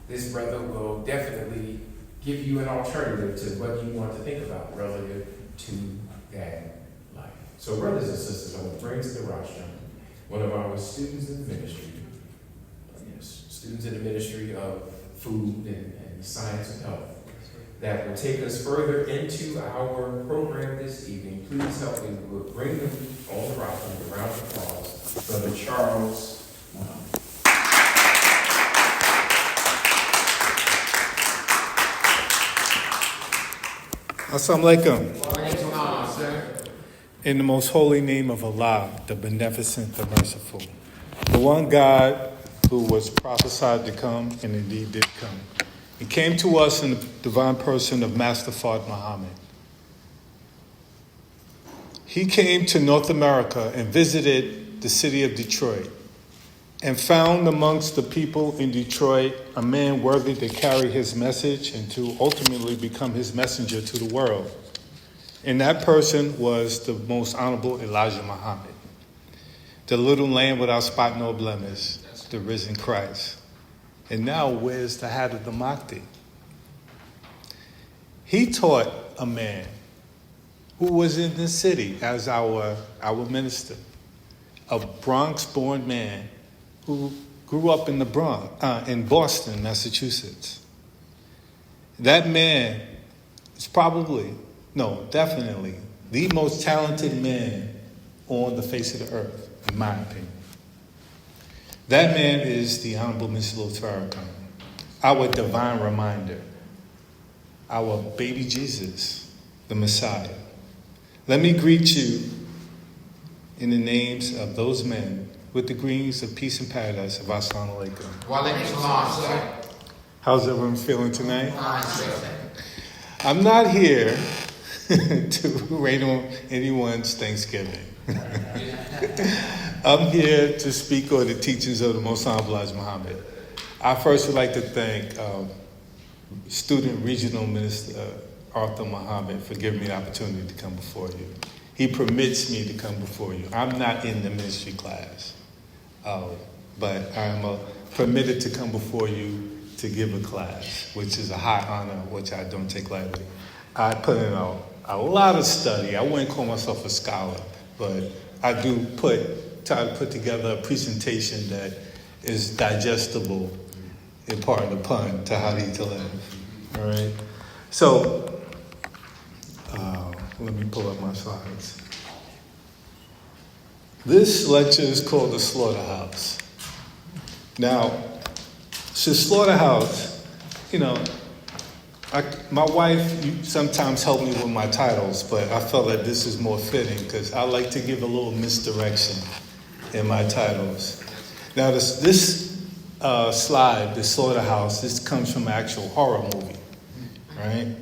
this brother will definitely give you an alternative to what you want to think about relative to that life. So brothers and sisters, I want to bring to the rostrum one of our students in the ministry, students in the ministry of food and science of health, that will take us further into our program this evening. Please help me bring them on the rostrum with a round of applause. Brother Charles. Assalamu alaikum. In the most holy name of Allah, the beneficent, the merciful, the one God who was prophesied to come and indeed did come. He came to us in the divine person of Master Fard Muhammad. He came to North America and visited the city of Detroit and found amongst the people in Detroit a man worthy to carry his message and to ultimately become his messenger to the world. And that person was the most honorable Elijah Muhammad, the little lamb without spot nor blemish, the risen Christ. And now where's the hat of the Mahdi? He taught a man who was in the city as our minister, a Bronx-born man who grew up in the Bronx, in Boston, Massachusetts. That man is definitely the most talented man on the face of the earth, in my opinion. That man is the Honorable Mr. Louis Farrakhan, our divine reminder, our baby Jesus, the Messiah. Let me greet you in the names of those men with the greetings of peace and paradise of Assalamu alaikum. Wa alaikum salam, sir. How's everyone feeling tonight? Fine, sir. I'm not here to rain on anyone's Thanksgiving. I'm here to speak on the teachings of the Most Honorable Elijah Muhammad. I first would like to thank Student Regional Minister Arthur Muhammad for giving me the opportunity to come before you. He permits me to come before you. I'm not in the ministry class, but I'm permitted to come before you to give a class, which is a high honor, which I don't take lightly. I put in a lot of study. I wouldn't call myself a scholar, but I do try to put together a presentation that is digestible, in part of the pun, to how to live. All right? So, let me pull up my slides. This lecture is called The Slaughterhouse. Now, the slaughterhouse, my wife sometimes helped me with my titles, but I felt that this is more fitting because I like to give a little misdirection in my titles. Now, this slide, The Slaughterhouse, this comes from an actual horror movie, right?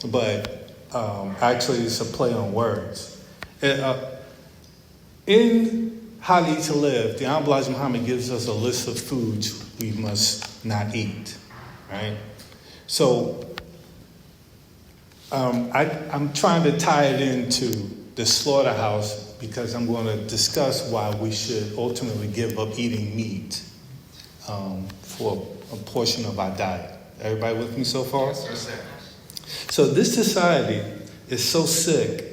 But actually, it's a play on words. In How to Eat to Live, the Honorable Elijah Muhammad gives us a list of foods we must not eat, right? So I'm trying to tie it into the slaughterhouse because I'm going to discuss why we should ultimately give up eating meat for a portion of our diet. Everybody with me so far? Yes, sir. So this society is so sick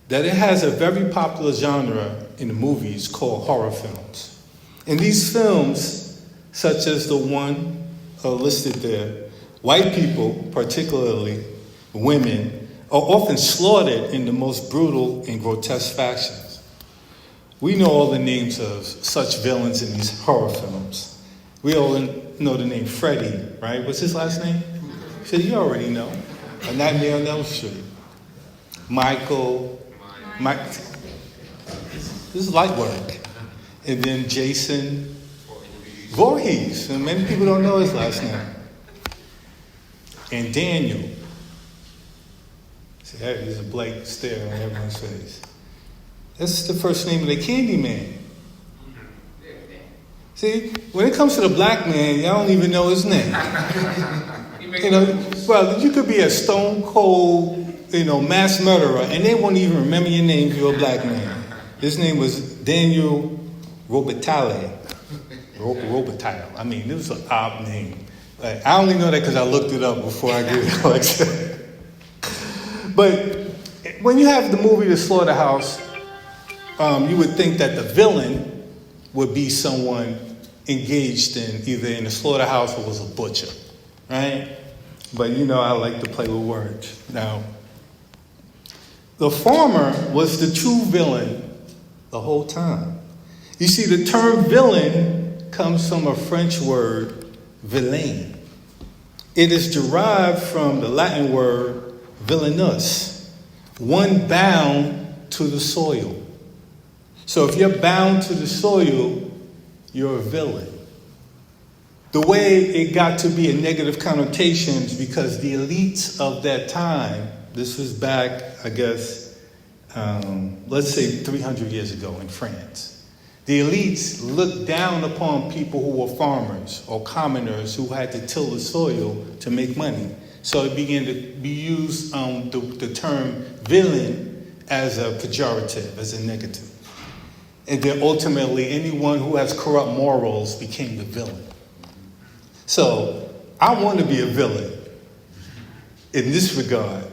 that it has a very popular genre in the movies called horror films. And these films, such as the one listed there, white people, particularly women, are often slaughtered in the most brutal and grotesque fashions. We know all the names of such villains in these horror films. We all know the name Freddy, right? What's his last name? So you already know. A Nightmare on Elm Street. Michael. This is light work. And then Jason Voorhees. And many people don't know his last name. And Daniel. See, there's a blank stare on everyone's face. That's the first name of the Candyman. See, when it comes to the black man, y'all don't even know his name. Well, you could be a stone cold, mass murderer, and they won't even remember your name if you're a black man. His name was Daniel Robitaille. Robitaille. I mean, it was an odd name. Like, I only know that because I looked it up before I gave the lecture. But when you have the movie The Slaughterhouse, you would think that the villain would be someone engaged in either in the slaughterhouse or was a butcher, right? But I like to play with words. Now, the farmer was the true villain the whole time. You see, the term villain comes from a French word, vilain. It is derived from the Latin word villainus, one bound to the soil. So if you're bound to the soil, you're a villain. The way it got to be a negative connotation is because the elites of that time, this was back, I guess, let's say 300 years ago in France. The elites looked down upon people who were farmers or commoners who had to till the soil to make money. So it began to be used, the term villain, as a pejorative, as a negative. And then ultimately, anyone who has corrupt morals became the villain. So I want to be a villain in this regard.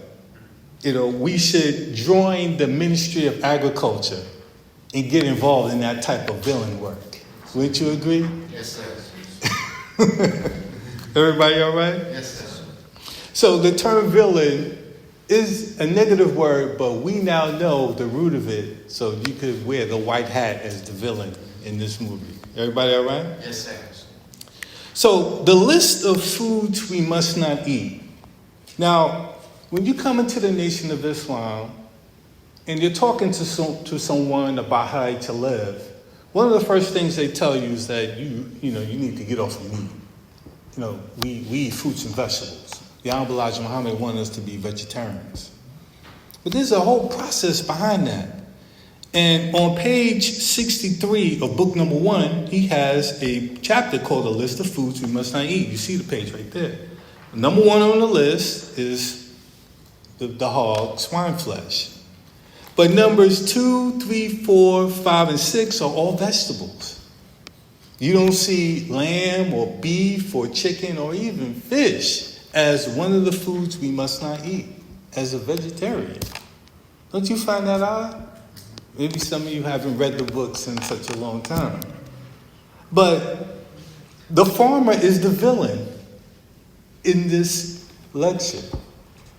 We should join the Ministry of Agriculture and get involved in that type of villain work. Wouldn't you agree? Yes, sir. Everybody all right? Yes, sir. So the term villain is a negative word, but we now know the root of it, so you could wear the white hat as the villain in this movie. Everybody all right? Yes, sir. So the list of foods we must not eat. Now, when you come into the Nation of Islam and you're talking to someone about how to live, one of the first things they tell you is that you need to get off of meat. We eat fruits and vegetables. The Honorable Elijah Muhammad wanted us to be vegetarians. But there's a whole process behind that. And on page 63 of book number 1, he has a chapter called A List of Foods We Must Not Eat. You see the page right there. Number 1 on the list is the hog, swine flesh. But numbers 2, 3, 4, 5, and 6 are all vegetables. You don't see lamb or beef or chicken or even fish as one of the foods we must not eat as a vegetarian. Don't you find that odd? Maybe some of you haven't read the books in such a long time. But the farmer is the villain in this lecture.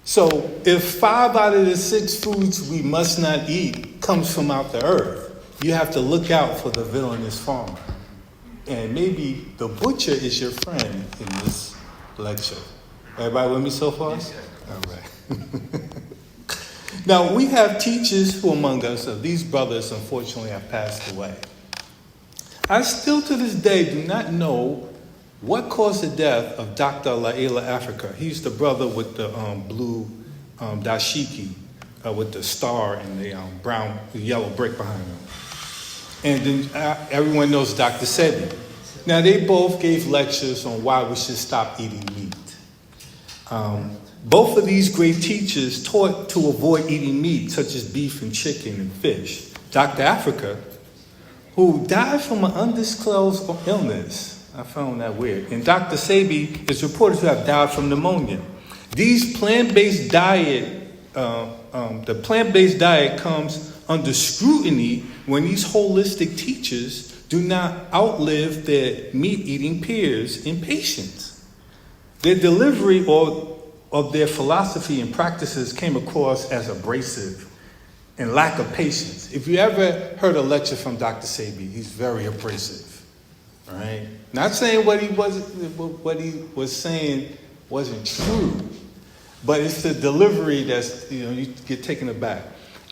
So if 5 out of the 6 foods we must not eat comes from out the earth, you have to look out for the villainous farmer. And maybe the butcher is your friend in this lecture. Everybody with me so far? Yes, sir. All right. Now, we have teachers who among us, these brothers unfortunately have passed away. I still to this day do not know what caused the death of Dr. Laila Africa. He's the brother with the blue dashiki, with the star and the yellow brick behind him. And then everyone knows Dr. Sebi. Now, they both gave lectures on why we should stop eating meat. Both of these great teachers taught to avoid eating meat, such as beef and chicken and fish. Dr. Africa, who died from an undisclosed illness. I found that weird. And Dr. Sebi is reported to have died from pneumonia. These plant-based diet, the plant-based diet comes under scrutiny when these holistic teachers do not outlive their meat-eating peers in patience. Their delivery of their philosophy and practices came across as abrasive and lack of patience. If you ever heard a lecture from Dr. Sebi, he's very abrasive. All right? Not saying what he was saying wasn't true, but it's the delivery that's, you get taken aback.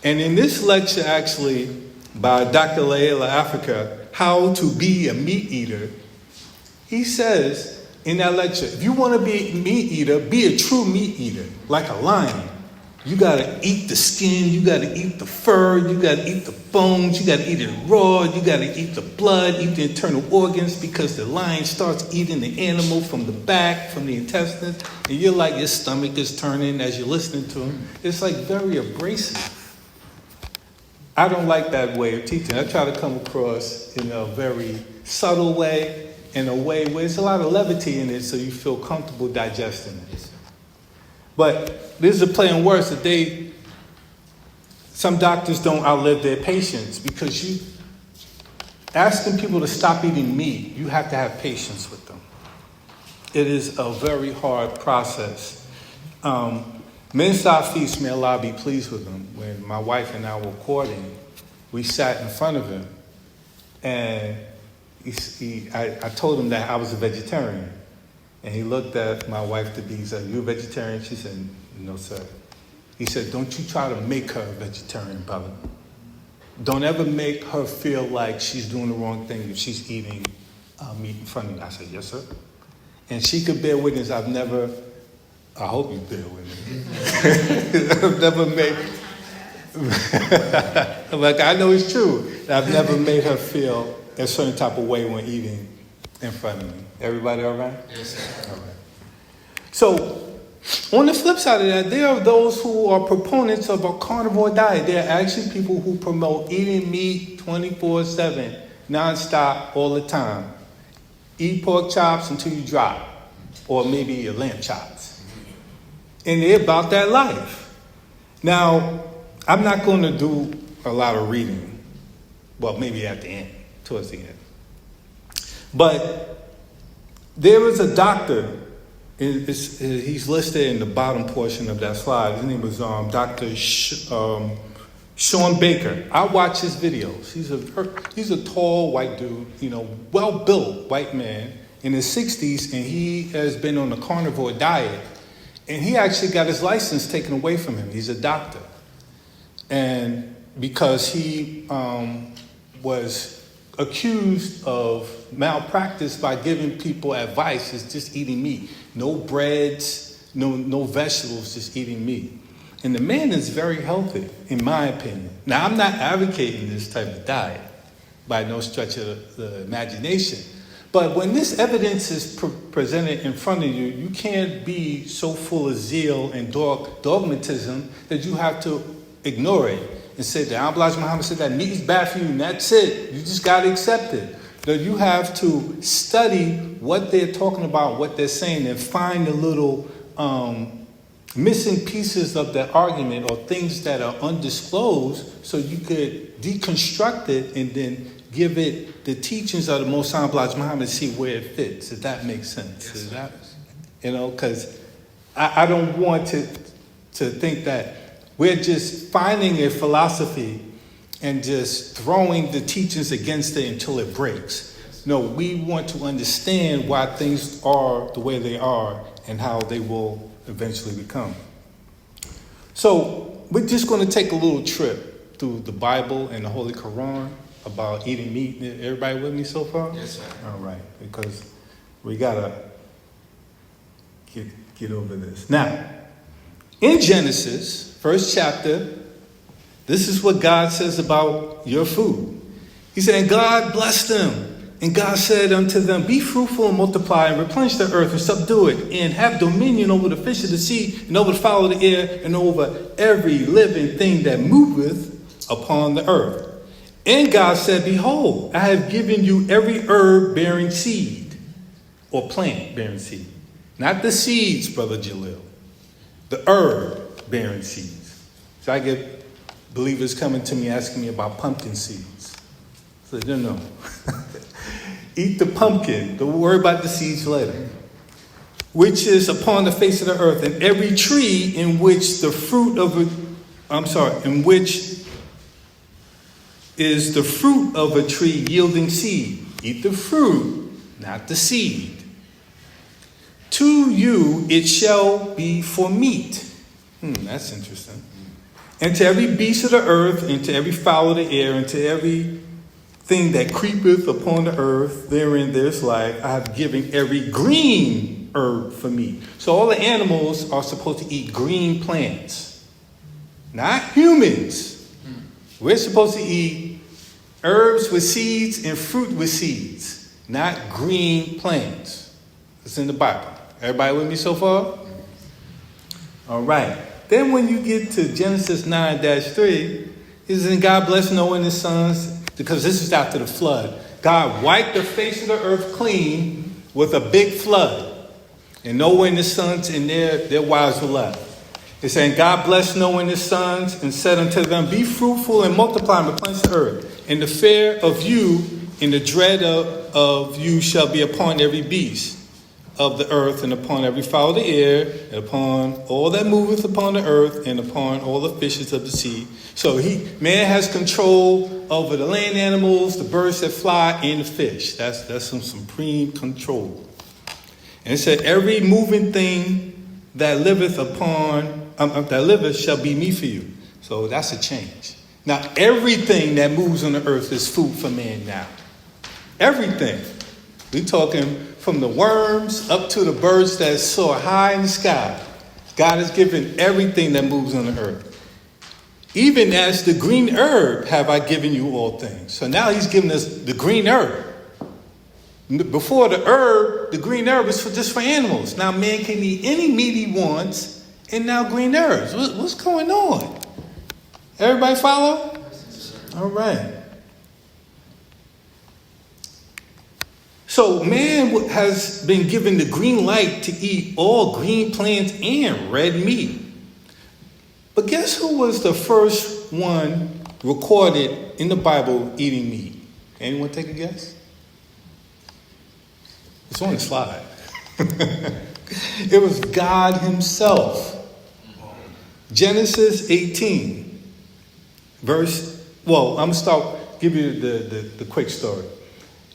And in this lecture, actually, by Dr. Laila Africa, How to Be a Meat Eater, he says in that lecture, if you want to be a meat eater, be a true meat eater, like a lion. You got to eat the skin, you got to eat the fur, you got to eat the bones, you got to eat it raw, you got to eat the blood, eat the internal organs, because the lion starts eating the animal from the back, from the intestines, and you're like, your stomach is turning as you're listening to him. It's like very abrasive. I don't like that way of teaching. I try to come across in a very subtle way in a way where there's a lot of levity in it so you feel comfortable digesting it. Yes, sir. But there's a play on words that some doctors don't outlive their patients, because you asking people to stop eating meat, you have to have patience with them. It is a very hard process. Minister Feast, may Allah be pleased with him, when my wife and I were courting, we sat in front of him, and I told him that I was a vegetarian. And he looked at my wife to be, he said, "You a vegetarian?" She said, "No, sir." He said, "Don't you try to make her a vegetarian, brother. Don't ever make her feel like she's doing the wrong thing if she's eating meat in front of you." I said, "Yes, sir." And she could bear witness. I hope you bear witness. I've never made, like, I know it's true. I've never made her feel a certain type of way when eating in front of me. Everybody all right? Yes, sir. All right. So, on the flip side of that, there are those who are proponents of a carnivore diet. There are actually people who promote eating meat 24/7, nonstop, all the time. Eat pork chops until you drop, or maybe your lamb chops. And they're about that life. Now, I'm not going to do a lot of reading. Well, maybe at the end, towards the end. But there is a doctor. He's listed in the bottom portion of that slide. His name was Dr. Sean Baker. I watch his videos. He's a tall white dude, well-built white man in his 60s, and he has been on a carnivore diet. And he actually got his license taken away from him. He's a doctor. And because he was accused of malpractice by giving people advice, is just eating meat. No breads, no vegetables, just eating meat. And the man is very healthy, in my opinion. Now, I'm not advocating this type of diet by no stretch of the imagination. But when this evidence is presented in front of you, you can't be so full of zeal and dogmatism that you have to ignore it and say that Elijah Muhammad said that meat is bad for you, and that's it. You just got to accept it. That you have to study what they're talking about, what they're saying, and find the little missing pieces of the argument or things that are undisclosed, so you could deconstruct it and then give it the teachings of the Most High Elijah Muhammad, see where it fits. If that makes sense. Yes, Is that, because I don't want to think that we're just finding a philosophy and just throwing the teachings against it until it breaks. No, we want to understand why things are the way they are and how they will eventually become. So we're just going to take a little trip through the Bible and the Holy Quran about eating meat. Everybody with me so far? Yes, sir. All right, because we got to get over this. Now, in Genesis, first chapter, this is what God says about your food. He said, "And God blessed them. And God said unto them, Be fruitful and multiply, and replenish the earth, and subdue it, and have dominion over the fish of the sea, and over the fowl of the air, and over every living thing that moveth upon the earth. And God said, Behold, I have given you every herb bearing seed," or plant bearing seed. Not the seeds, Brother Jalil. The herb bearing seeds. So I get believers coming to me asking me about pumpkin seeds. So no. Eat the pumpkin. Don't worry about the seeds later. Which is upon the face of the earth, and every tree in which the fruit of in which is the fruit of a tree yielding seed. Eat the fruit, not the seed. To you it shall be for meat. That's interesting. And to every beast of the earth, and to every fowl of the air, and to every thing that creepeth upon the earth, therein there's life, I have given every green herb for meat. So all the animals are supposed to eat green plants, not humans. We're supposed to eat herbs with seeds and fruit with seeds, not green plants. It's in the Bible. Everybody with me so far? All right. Then when you get to Genesis 9-3, it says, "And God blessed Noah and his sons," because this is after the flood. God wiped the face of the earth clean with a big flood. And Noah and his sons and their wives were left. It's saying, God blessed Noah and his sons and said unto them, be fruitful and multiply and replenish the earth. And the fear of you and the dread of you shall be upon every beast of the earth, and upon every fowl of the air, and upon all that moveth upon the earth, and upon all the fishes of the sea. So man has control over the land animals, the birds that fly, and the fish. That's some supreme control. And it said, every moving thing that liveth shall be meat for you. So that's a change. Now, everything that moves on the earth is food for man now. Everything. We're talking from the worms up to the birds that soar high in the sky. God has given everything that moves on the earth. Even as the green herb have I given you all things. So now he's given us the green herb. Before the green herb was just for animals. Now man can eat any meat he wants, and now green herbs. What's going on? Everybody follow? All right. So man has been given the green light to eat all green plants and red meat. But guess who was the first one recorded in the Bible eating meat? Anyone take a guess? It's on the slide. It was God himself. Genesis 18, I'm going to give you the quick story.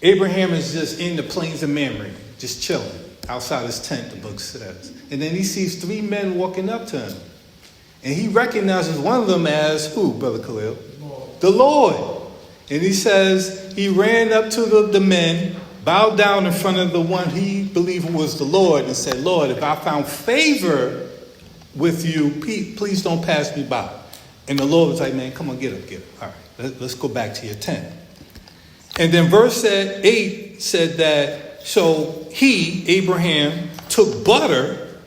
Abraham is just in the plains of Mamre, just chilling outside his tent, the book says. And then he sees three men walking up to him. And he recognizes one of them as who, Brother Khalil? The Lord. And he says he ran up to the men, bowed down in front of the one he believed was the Lord, and said, Lord, if I found favor with you, please don't pass me by. And the Lord was like, man, come on, get up. All right, let's go back to your tent. And then verse 8 said that, so he, Abraham, took butter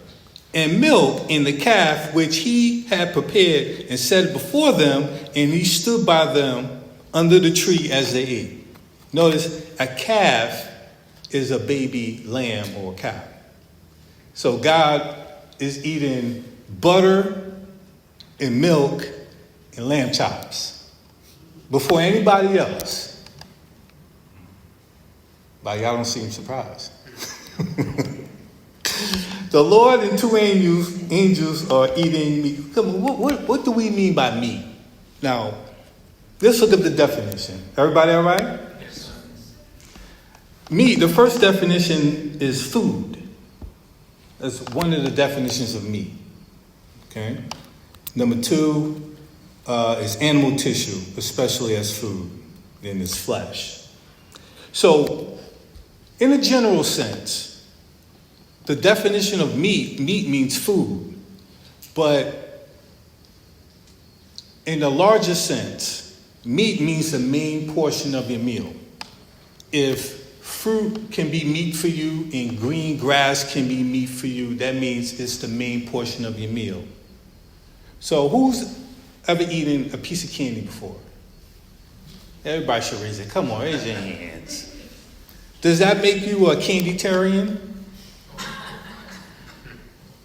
and milk in the calf which he had prepared and set it before them, and he stood by them under the tree as they ate. Notice, a calf is a baby lamb or cow. So God is eating butter and milk and lamb chops before anybody else. But y'all don't seem surprised. The Lord and two angels are eating meat. Come on, what do we mean by meat? Now, let's look at the definition. Everybody all right? Yes, sir. Meat, the first definition is food. That's one of the definitions of meat. Okay? Number 2 is animal tissue, especially as food. Then it's flesh. So, in a general sense, the definition of meat means food. But in the larger sense, meat means the main portion of your meal. If fruit can be meat for you and green grass can be meat for you, that means it's the main portion of your meal. So who's ever eaten a piece of candy before? Everybody should raise it. Come on, raise your hands. Does that make you a candytarian?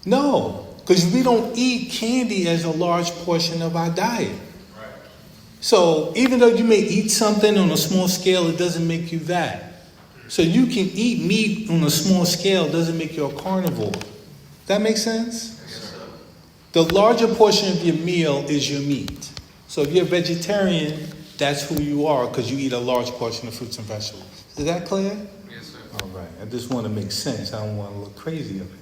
No, because we don't eat candy as a large portion of our diet. Right. So even though you may eat something on a small scale, it doesn't make you that. So you can eat meat on a small scale, doesn't make you a carnivore. That makes sense? Yes, sir. The larger portion of your meal is your meat. So if you're a vegetarian, that's who you are because you eat a large portion of fruits and vegetables. Is that clear? Yes, sir. All right. I just want to make sense. I don't want to look crazy up here.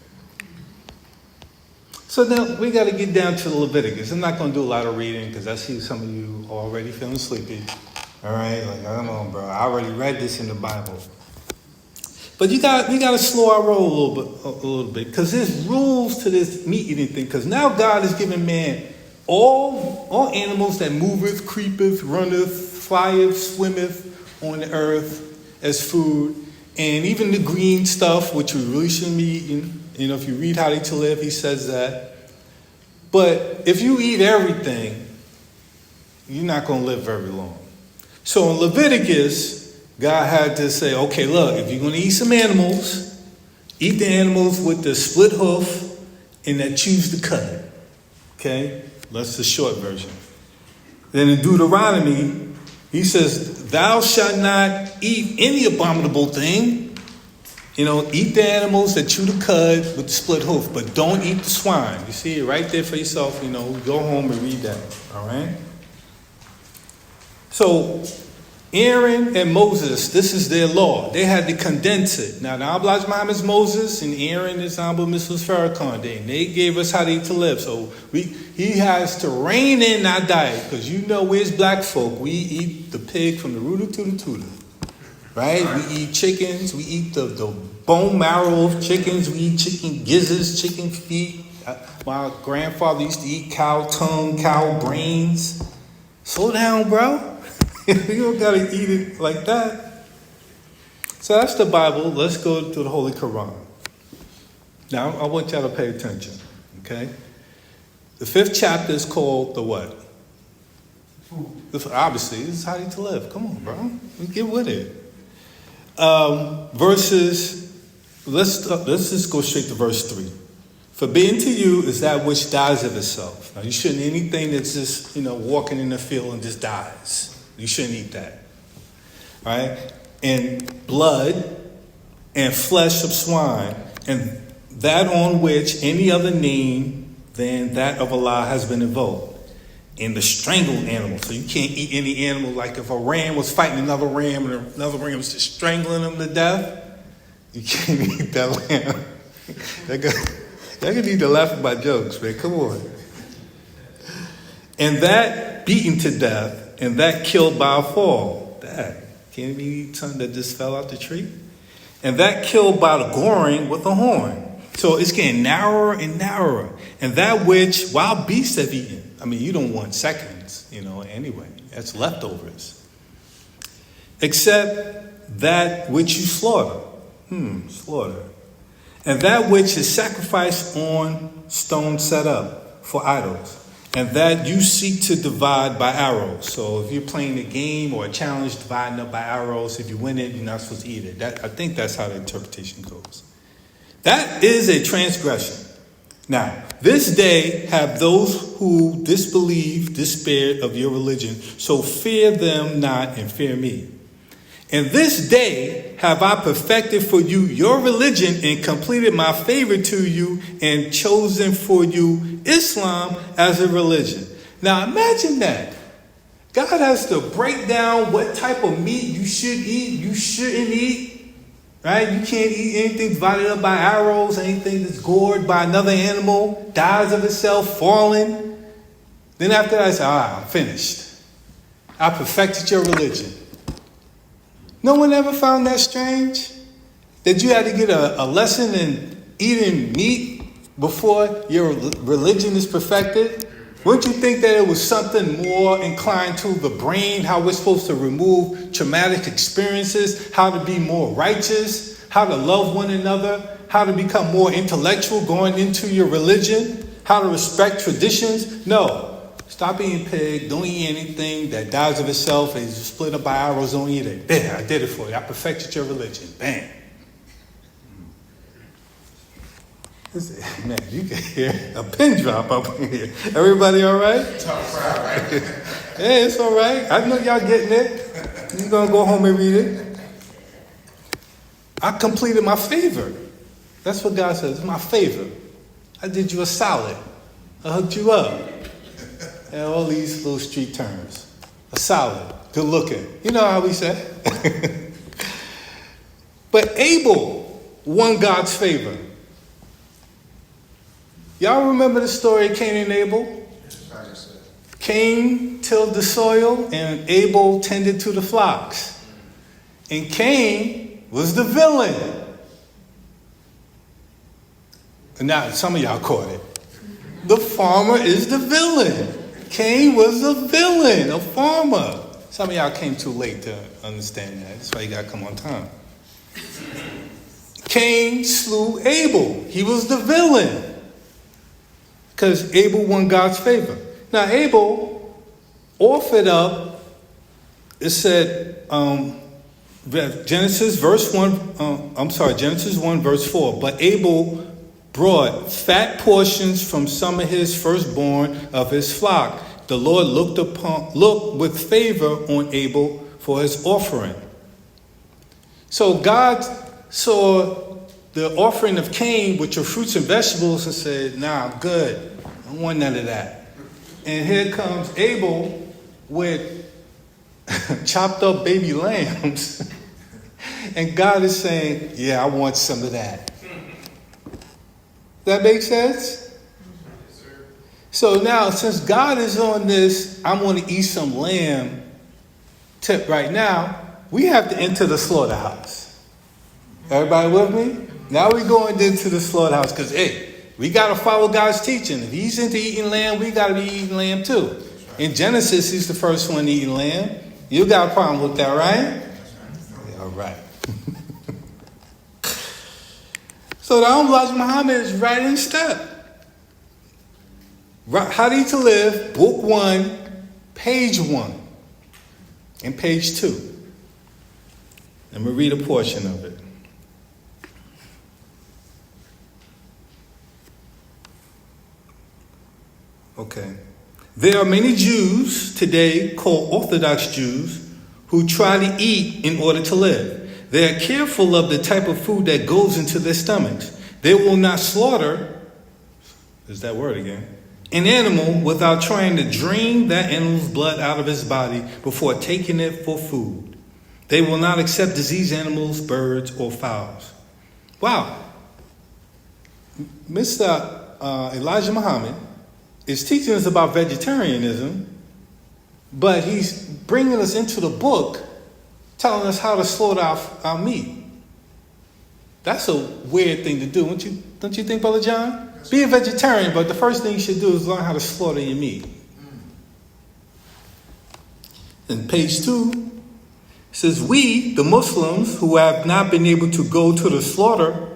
So now we got to get down to Leviticus. I'm not going to do a lot of reading because I see some of you already feeling sleepy. All right, like, come on, bro. I already read this in the Bible. But we got to slow our roll a little bit because there's rules to this meat eating thing. Because now God has given man all animals that moveth, creepeth, runneth, flyeth, swimmeth on the earth as food, and even the green stuff, which we really shouldn't be eating. You know, if you read How They to Live, he says that. But if you eat everything, you're not going to live very long. So in Leviticus, God had to say, okay, look, if you're going to eat some animals, eat the animals with the split hoof and that choose to cut it. Okay? That's the short version. Then in Deuteronomy, he says, thou shalt not eat any abominable thing. Eat the animals that chew the cud with the split hoof, but don't eat the swine. You see it right there for yourself. Go home and read that. All right? So, Aaron and Moses, this is their law. They had to condense it. Now, the Abla's Mom is Moses, and Aaron is Abba Mrs. Farrakhan. They gave us how to eat to live. So, he has to rein in our diet, because we're black folk. We eat the pig from the rooter to the tutor. Right? We eat chickens. We eat the bone marrow of chickens. We eat chicken gizzards, chicken feet. My grandfather used to eat cow tongue, cow brains. Slow down, bro. You don't got to eat it like that. So that's the Bible. Let's go to the Holy Quran. Now, I want y'all to pay attention, okay? The 5th chapter is called the what? Obviously, this is how to live. Come on, bro. Get with it. Let's just go straight to verse 3. Forbidden to you is that which dies of itself. Now, you shouldn't eat anything that's just, walking in the field and just dies. You shouldn't eat that. All right? And blood and flesh of swine, and that on which any other name than that of Allah has been invoked. And the strangled animal. So you can't eat any animal. Like if a ram was fighting another ram and another ram was just strangling him to death, you can't eat that lamb. Y'all can need to laugh at my jokes, man. Come on. And that beaten to death, and that killed by a fall. That can't be eat something that just fell out the tree. And that killed by the goring with a horn. So it's getting narrower and narrower. And that which wild beasts have eaten. I mean, you don't want seconds, anyway. That's leftovers. Except that which you slaughter. Slaughter. And that which is sacrificed on stone set up for idols. And that you seek to divide by arrows. So if you're playing a game or a challenge dividing up by arrows, if you win it, you're not supposed to eat it. I think that's how the interpretation goes. That is a transgression. Now, this day have those who disbelieve despaired of your religion, so fear them not and fear me. And this day have I perfected for you your religion and completed my favor to you and chosen for you Islam as a religion. Now imagine that. God has to break down what type of meat you should eat, you shouldn't eat. Right? You can't eat anything divided up by arrows, anything that's gored by another animal, dies of itself, falling. Then after that, I say, all right, I'm finished. I perfected your religion. No one ever found that strange? That you had to get a lesson in eating meat before your religion is perfected? Wouldn't you think that it was something more inclined to the brain, how we're supposed to remove traumatic experiences, how to be more righteous, how to love one another, how to become more intellectual going into your religion, how to respect traditions? No. Stop eating pig. Don't eat anything that dies of itself and is split up by arrows. Don't eat it. There, I did it for you. I perfected your religion. Bam. Man, you can hear a pin drop up in here. Everybody all right? Hey, it's all right. I know y'all getting it. You're going to go home and read it. I completed my favor. That's what God says. It's my favor. I did you a solid. I hooked you up. And all these little street terms. A solid. Good looking. You know how we say. But Abel won God's favor. Y'all remember the story of Cain and Abel? Cain tilled the soil and Abel tended to the flocks. And Cain was the villain. And now some of y'all caught it. The farmer is the villain. Cain was a villain, a farmer. Some of y'all came too late to understand that. That's why you got to come on time. Cain slew Abel. He was the villain. Because Abel won God's favor. Now, Abel offered up, it said, Genesis Genesis 1 verse 4. But Abel brought fat portions from some of his firstborn of his flock. The Lord looked with favor on Abel for his offering. So God saw the offering of Cain, which are fruits and vegetables, and said, "Nah, I'm good. I don't want none of that." And here comes Abel with chopped up baby lambs. And God is saying, "Yeah, I want some of that." That makes sense? So now, since God is on this, I'm going to eat some lamb tip right now, we have to enter the slaughterhouse. Everybody with me? Now we're going into the slaughterhouse because, hey, we got to follow God's teaching. If he's into eating lamb, we got to be eating lamb too. In Genesis, he's the first one eating lamb. You got a problem with that, right? All right. So the Elijah Muhammad is right in step. How to Eat to Live, book 1, page 1, and page 2. Let me read a portion of it. Okay. There are many Jews today called Orthodox Jews who try to eat in order to live. They are careful of the type of food that goes into their stomachs. They will not slaughter, there's that word again, an animal without trying to drain that animal's blood out of his body before taking it for food. They will not accept diseased animals, birds, or fowls. Wow. Mr. Elijah Muhammad is teaching us about vegetarianism, but he's bringing us into the book telling us how to slaughter our meat. That's a weird thing to do, don't you think, Brother John? Be a vegetarian, but the first thing you should do is learn how to slaughter your meat. In page 2, it says, we, the Muslims, who have not been able to go to the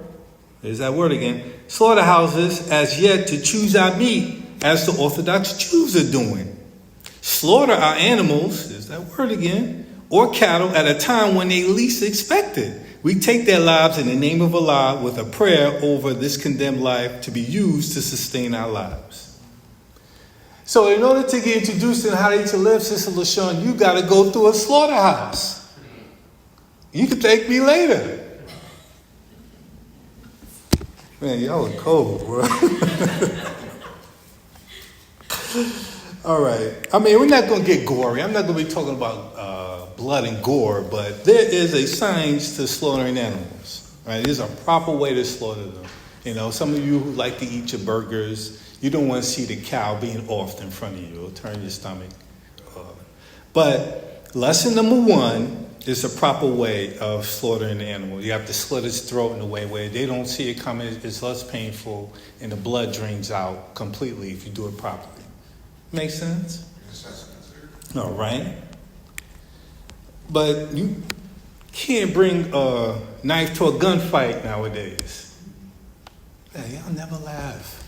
there's that word again, slaughterhouses as yet to choose our meat, as the Orthodox Jews are doing. Slaughter our animals, there's that word again, or cattle at a time when they least expect it. We take their lives in the name of Allah with a prayer over this condemned life to be used to sustain our lives. So in order to get introduced in How to Eat to Live, Sister LaShawn, you got to go through a slaughterhouse. You can thank me later. Man, y'all are cold, bro. All right. I mean, we're not going to get gory. I'm not going to be talking about blood and gore, but there is a science to slaughtering animals. Right? There's a proper way to slaughter them. You know, some of you who like to eat your burgers, you don't want to see the cow being offed in front of you. It'll turn your stomach. But lesson number 1 is a proper way of slaughtering the animal. You have to slit its throat in a way where they don't see it coming. It's less painful, and the blood drains out completely if you do it properly. Make sense? All right. But you can't bring a knife to a gunfight nowadays. Man, y'all never laugh.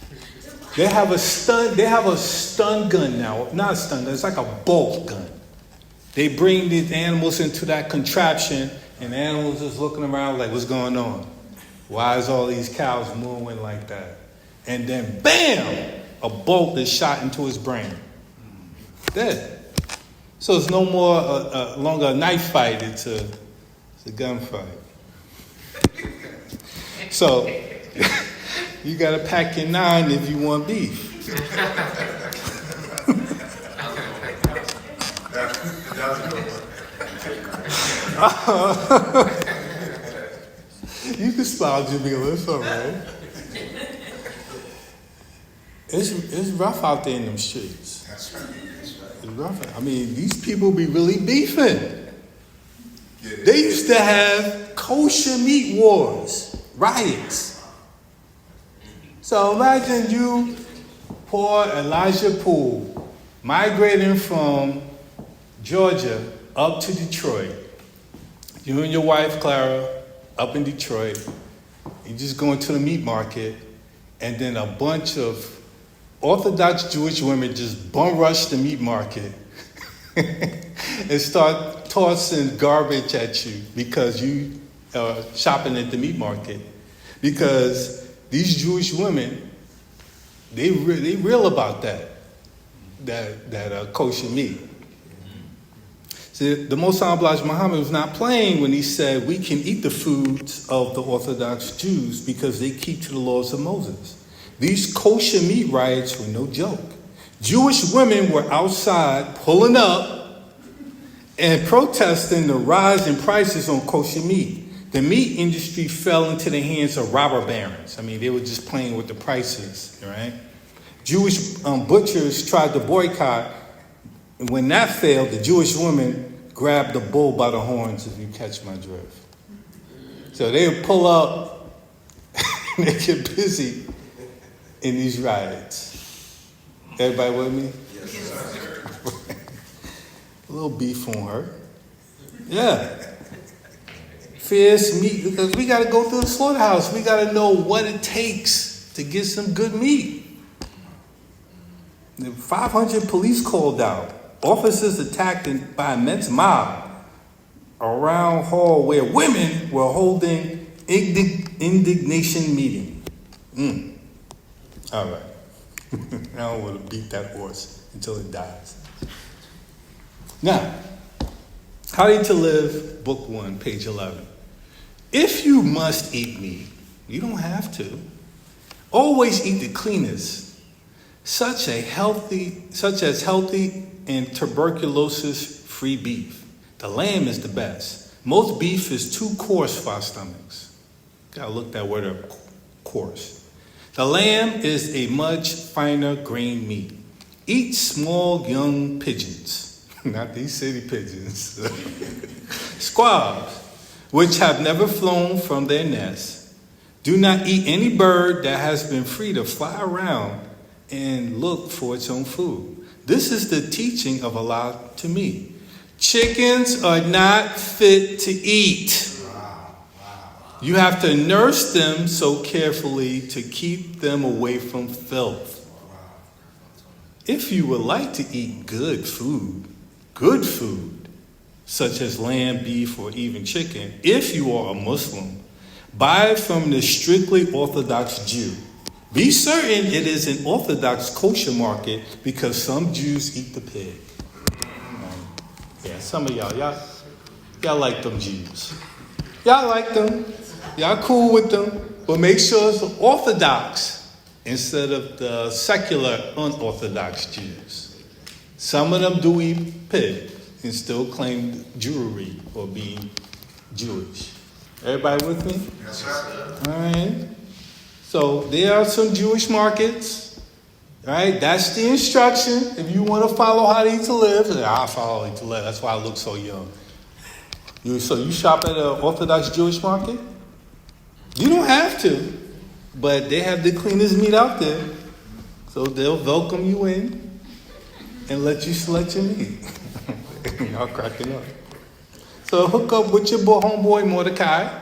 They have a stun gun now. Not a stun gun, it's like a bolt gun. They bring these animals into that contraption, and the animals just looking around like, what's going on? Why is all these cows moving like that? And then, bam! A bolt is shot into his brain. Dead. So it's no more longer a knife fight, it's a gunfight. So you got to pack your 9 if you want beef. You can smile, Jamila, it's all right. It's rough out there in them streets. That's right. It's rough. I mean, these people be really beefing. They used to have kosher meat wars, riots. So imagine you, poor Elijah Poole, migrating from Georgia up to Detroit. You and your wife, Clara, up in Detroit. You just going to the meat market, and then a bunch of Orthodox Jewish women just bum rush the meat market and start tossing garbage at you because you are shopping at the meat market. Because these Jewish women, they real about that kosher meat. See, the Most High Muhammad was not playing when he said we can eat the foods of the Orthodox Jews because they keep to the laws of Moses. These kosher meat riots were no joke. Jewish women were outside pulling up and protesting the rise in prices on kosher meat. The meat industry fell into the hands of robber barons. I mean, they were just playing with the prices, right? Jewish butchers tried to boycott. And when that failed, the Jewish women grabbed the bull by the horns, if you catch my drift. So they would pull up and they get busy in these riots. Everybody with me? Yes, sir. A little beef on her. Yeah. Fierce meat, because we got to go through the slaughterhouse. We got to know what it takes to get some good meat. 500 police called out. Officers attacked by immense mob around hall where women were holding indignation meeting. All right. I don't want to beat that horse until it dies. Now, How to Live, Book 1, page 11. If you must eat meat, you don't have to. Always eat the cleanest, such as healthy and tuberculosis-free beef. The lamb is the best. Most beef is too coarse for our stomachs. Gotta look that word up, coarse. The lamb is a much finer grained meat. Eat small young pigeons, not these city pigeons, squabs, which have never flown from their nests. Do not eat any bird that has been free to fly around and look for its own food. This is the teaching of Allah to me. Chickens are not fit to eat. You have to nurse them so carefully to keep them away from filth. If you would like to eat good food, such as lamb, beef, or even chicken, if you are a Muslim, buy it from the strictly Orthodox Jew. Be certain it is an Orthodox kosher market because some Jews eat the pig. Yeah, some of y'all like them Jews. Y'all like them. Y'all cool with them. But make sure it's Orthodox instead of the secular unorthodox Jews. Some of them do eat pig and still claim Jewry or being Jewish. Everybody with me? Yes, sir. All right. So there are some Jewish markets. All right. That's the instruction. If you want to follow How to Live, I'll follow How to Live. That's why I look so young. So you shop at an Orthodox Jewish market? You don't have to, but they have the cleanest meat out there. So they'll welcome you in and let you select your meat. Y'all cracking up. So hook up with your homeboy Mordecai. All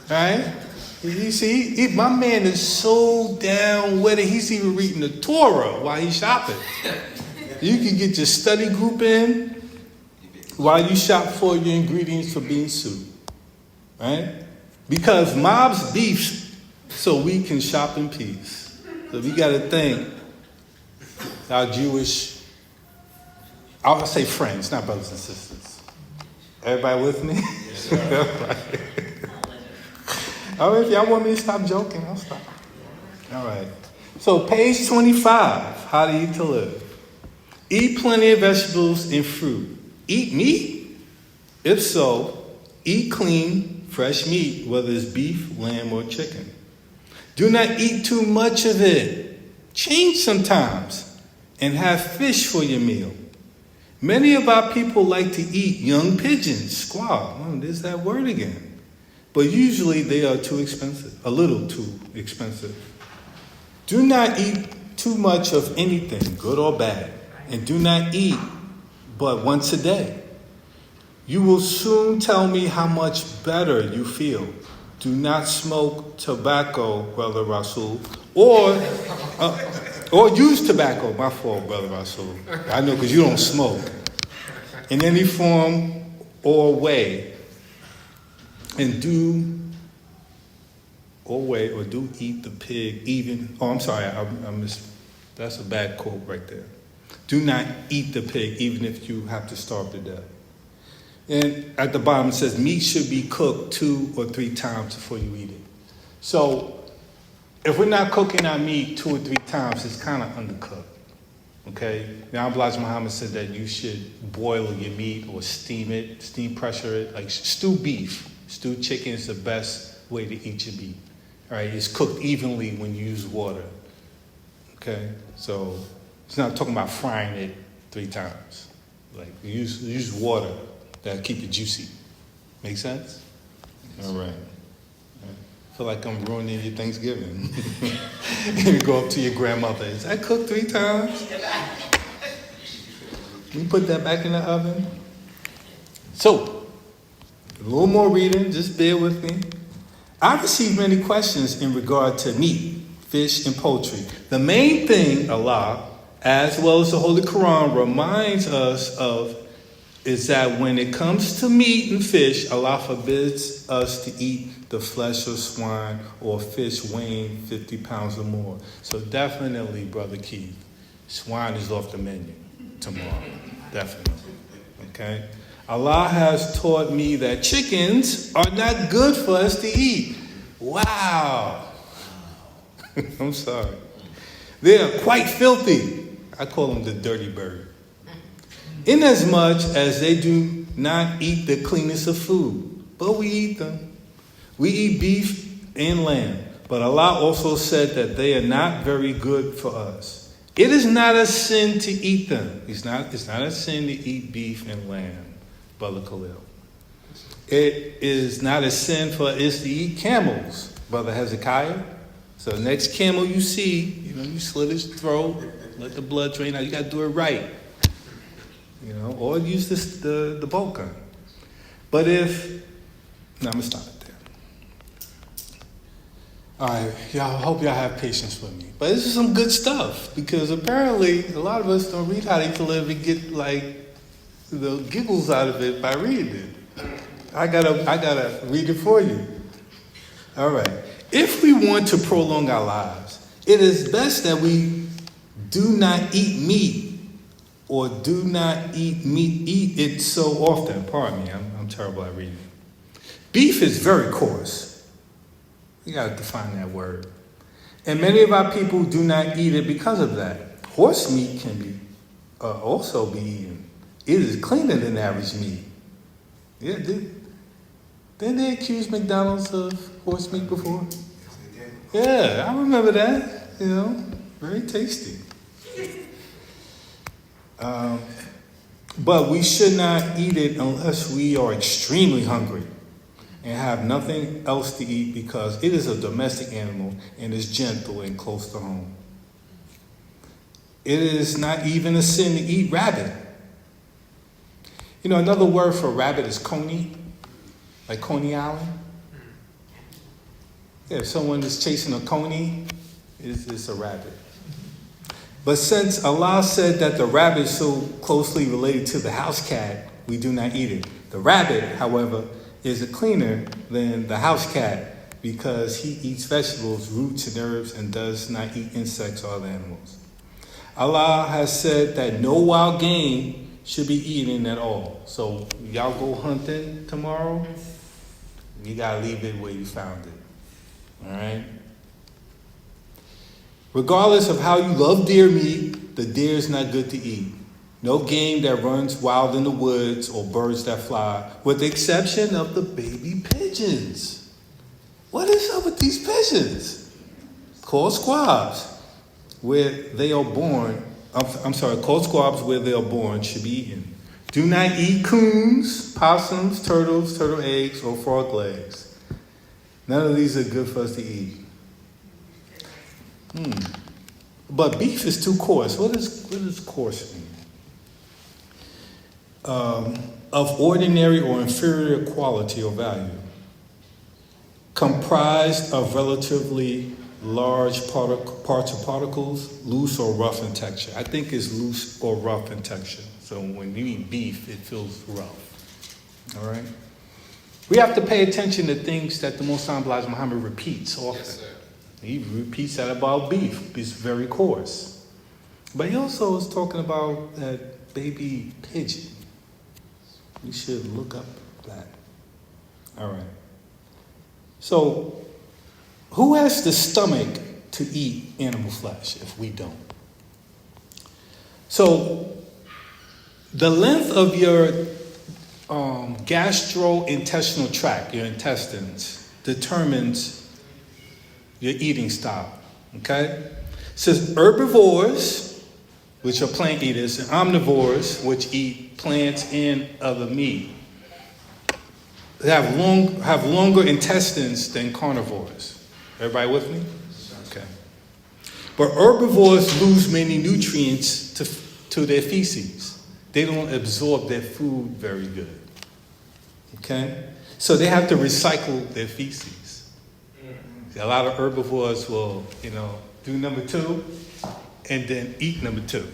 right? You see, my man is so down with it, he's even reading the Torah while he's shopping. You can get your study group in while you shop for your ingredients for bean soup. Right? Because mobs beefs so we can shop in peace. So we got to thank our Jewish, I'll say friends, not brothers and sisters. Everybody with me? Yes, sir. All right, if y'all want me to stop joking, I'll stop. All right. So page 25, How to Live. Eat plenty of vegetables and fruit. Eat meat? If so, eat clean, fresh meat, whether it's beef, lamb, or chicken. Do not eat too much of it. Change sometimes and have fish for your meal. Many of our people like to eat young pigeons, squab. Oh, there's that word again. But usually they are too expensive, a little too expensive. Do not eat too much of anything, good or bad. And do not eat but once a day. You will soon tell me how much better you feel. Do not smoke tobacco, Brother Rasul, or use tobacco. My fault, Brother Rasul. I know because you don't smoke. in any form or way, and do eat the pig even. Oh, I'm sorry, I missed. That's a bad quote right there. Do not eat the pig even if you have to starve to death. And at the bottom it says meat should be cooked 2 or 3 times before you eat it. So if we're not cooking our meat 2 or 3 times, it's kind of undercooked. Okay? Now Elijah Muhammad said that you should boil your meat or steam it, steam pressure it, like stew beef. Stewed chicken is the best way to eat your meat. All right? It's cooked evenly when you use water. Okay? So it's not talking about frying it 3 times. Like use water that'll keep it juicy. Make sense? All right. I feel like I'm ruining your Thanksgiving. You go up to your grandmother. Is that cooked 3 times? We put that back in the oven. So, a little more reading. Just bear with me. I've received many questions in regard to meat, fish, and poultry. The main thing Allah, as well as the Holy Quran, reminds us of is that when it comes to meat and fish, Allah forbids us to eat the flesh of swine or fish weighing 50 pounds or more. So definitely, Brother Keith, swine is off the menu tomorrow. Definitely. Okay? Allah has taught me that chickens are not good for us to eat. Wow. I'm sorry. They are quite filthy. I call them the dirty bird. Inasmuch as they do not eat the cleanest of food, but we eat them. We eat beef and lamb, but Allah also said that they are not very good for us. It is not a sin to eat them. It's not a sin to eat beef and lamb, Brother Khalil. It is not a sin for us to eat camels, Brother Hezekiah. So the next camel you see, you slit his throat, let the blood drain out. You got to do it right. Or use the bolt gun. But I'm going to stop it there. All right, y'all, I hope y'all have patience with me. But this is some good stuff, because apparently a lot of us don't read How to Live and get, the giggles out of it by reading it. I gotta read it for you. All right. If we want to prolong our lives, it is best that we do not eat meat or do not eat it so often. Pardon me, I'm terrible at reading. Beef is very coarse. You got to define that word. And many of our people do not eat it because of that. Horse meat can be also be eaten. It is cleaner than average meat. Yeah, didn't they accuse McDonald's of horse meat before? Yeah, I remember that. Very tasty. But we should not eat it unless we are extremely hungry and have nothing else to eat, because it is a domestic animal and is gentle and close to home. It is not even a sin to eat rabbit. Another word for rabbit is coney, like Coney Island. Yeah, if someone is chasing a coney, it's a rabbit. But since Allah said that the rabbit is so closely related to the house cat, we do not eat it. The rabbit, however, is cleaner than the house cat because he eats vegetables, roots, and herbs, and does not eat insects or other animals. Allah has said that no wild game should be eaten at all. So y'all go hunting tomorrow, you gotta leave it where you found it. All right? Regardless of how you love deer meat, the deer is not good to eat. No game that runs wild in the woods or birds that fly, with the exception of the baby pigeons. What is up with these pigeons? Called squabs, where they are born. Called squabs where they are born should be eaten. Do not eat coons, possums, turtles, turtle eggs, or frog legs. None of these are good for us to eat. But beef is too coarse. What does coarse mean? Of ordinary or inferior quality or value. Comprised of relatively large parts or particles, loose or rough in texture. I think it's loose or rough in texture. So So when you eat beef, it feels rough. All right? We have to pay attention to things that the Most High Elijah Muhammad repeats often. Yes, sir. He repeats that about beef. It's very coarse. But he also is talking about that baby pigeon. You should look up that. All right. So, who has the stomach to eat animal flesh if we don't? So, the length of your gastrointestinal tract, your intestines, determines your eating style. Okay? It says herbivores, which are plant eaters, and omnivores, which eat plants and other meat, they have longer intestines than carnivores. Everybody with me? Okay. But herbivores lose many nutrients to their feces. They don't absorb their food very good. Okay? So they have to recycle their feces. A lot of herbivores will, do number 2 and then eat number 2.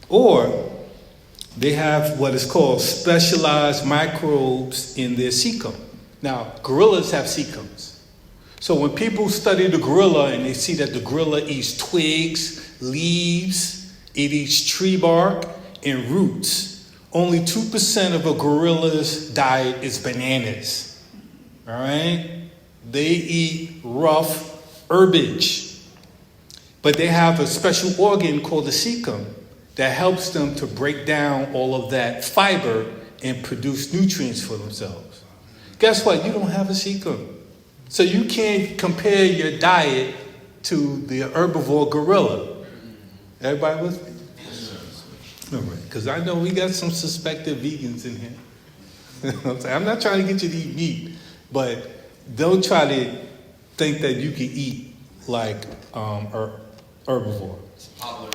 Or they have what is called specialized microbes in their cecum. Now, gorillas have cecums. So when people study the gorilla and they see that the gorilla eats twigs, leaves, it eats tree bark, and roots, only 2% of a gorilla's diet is bananas. All right? They eat rough herbage. But they have a special organ called the cecum that helps them to break down all of that fiber and produce nutrients for themselves. Guess what? You don't have a cecum. So you can't compare your diet to the herbivore gorilla. Everybody with me? All right, because I know we got some suspected vegans in here. I'm not trying to get you to eat meat, but don't try to think that you can eat like herbivore. Popular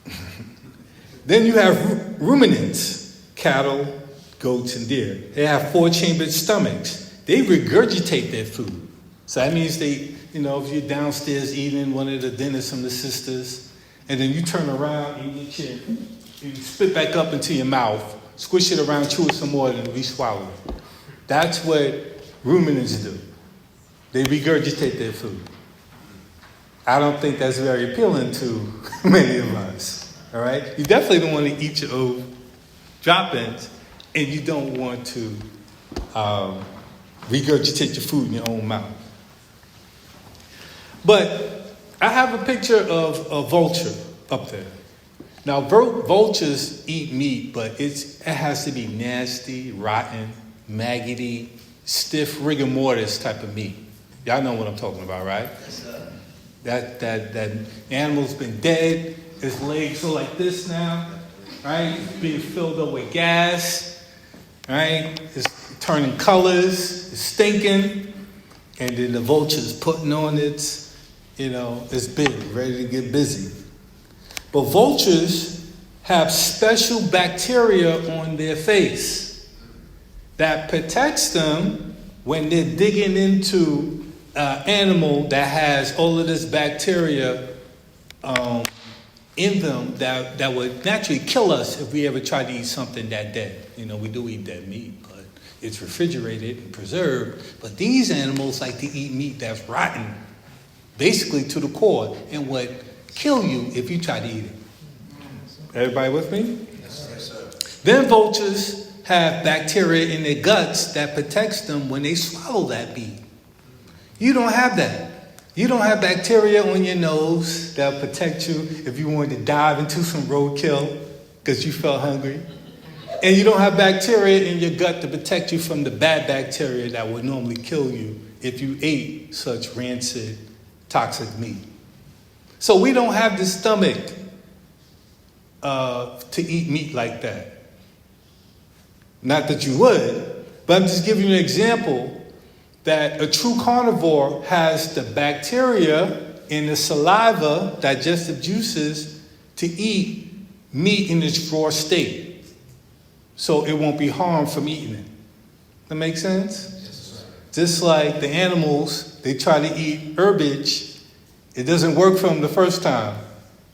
meme. Then you have ruminants, cattle, goats, and deer. They have 4-chambered stomachs. They regurgitate their food. So that means they, if you're downstairs eating one of the dinners from the sisters, and then you turn around and you spit back up into your mouth, squish it around, chew it some more, and re-swallow it. That's what ruminants do. They regurgitate their food. I don't think that's very appealing to many of us. All right? You definitely don't want to eat your own drop-ins, and you don't want to regurgitate your food in your own mouth. But I have a picture of a vulture up there. Now, vultures eat meat, but it has to be nasty, rotten, maggoty, stiff rigor mortis type of meat. Y'all know what I'm talking about, right? That animal's been dead. His legs are like this now, right? It's being filled up with gas, right? It's turning colors, it's stinking, and then the vulture's putting on its big, ready to get busy. But vultures have special bacteria on their face that protects them when they're digging into an animal that has all of this bacteria in them that would naturally kill us if we ever tried to eat something that dead. We do eat dead meat, but it's refrigerated and preserved. But these animals like to eat meat that's rotten, basically to the core, and would kill you if you try to eat it. Everybody with me? Yes, sir. Then vultures have bacteria in their guts that protects them when they swallow that meat. You don't have that. You don't have bacteria on your nose that'll protect you if you wanted to dive into some roadkill because you felt hungry. And you don't have bacteria in your gut to protect you from the bad bacteria that would normally kill you if you ate such rancid, toxic meat. So we don't have the stomach to eat meat like that. Not that you would, but I'm just giving you an example that a true carnivore has the bacteria in the saliva, digestive juices, to eat meat in its raw state. So it won't be harmed from eating it. That make sense? Yes, sir. Just like the animals, they try to eat herbage. It doesn't work for them the first time.